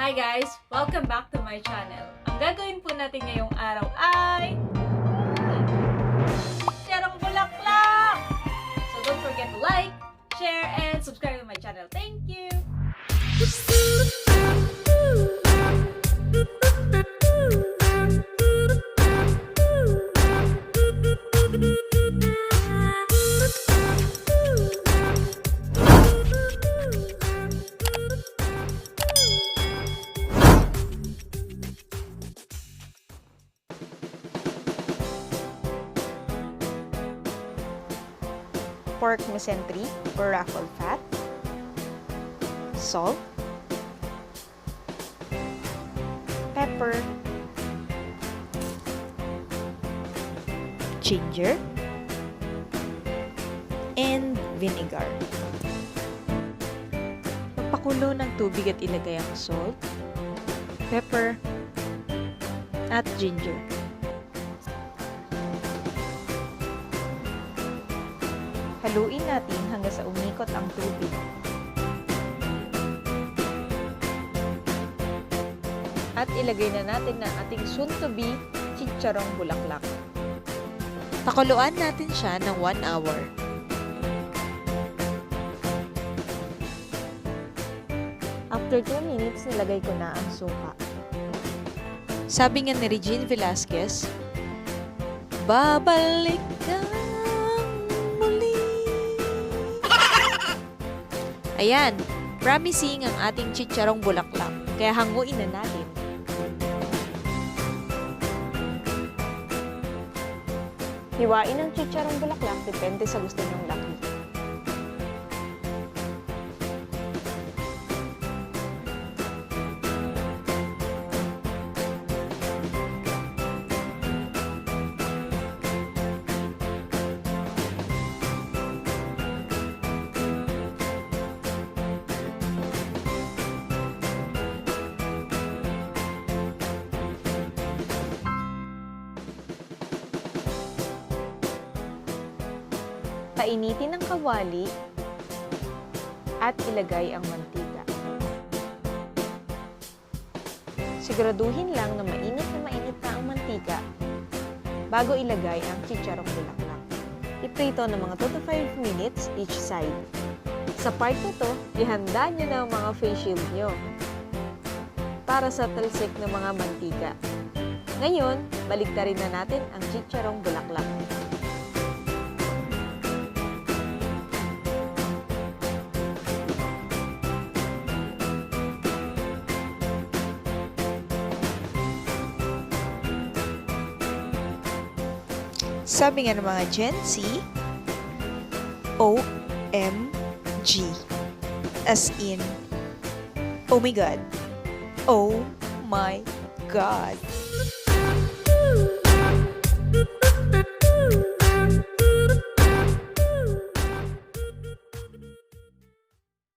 Hi guys! Welcome back to my channel. Ang gagawin po natin ngayong araw ay Chicharong Bulaklak! So don't forget to like, share, and subscribe to my channel. Thank you! Pork masentry or ruffled fat, salt, pepper, ginger, and vinegar. Magpakulo ng tubig at ilagay ang salt, pepper, at ginger. Haluin natin hanggang sa umikot ang tubig. At ilagay na natin ang ating soon-to-be chicharong bulaklak. Pakuluan natin siya ng 1 hour. After 2 minutes, nilagay ko na ang suka. Sabi nga ni Regine Velasquez, babalik ka. Ayan, promising ang ating chicharong bulaklak. Kaya hanguin na natin. Hiwain ang chicharong bulaklak, depende sa gusto nyong laki. Painitin ang kawali at ilagay ang mantika. Siguraduhin lang na mainit na ang mantika bago ilagay ang chicharong bulaklak. Iprito ng mga 2 to 5 minutes each side. Sa part na to, ihanda nyo na ang mga face shield nyo para sa talsik ng mga mantika. Ngayon, baliktarin na natin ang chicharong bulaklak. Sabi nga ng mga Gen Z, OMG. As in, oh my God. Oh my God.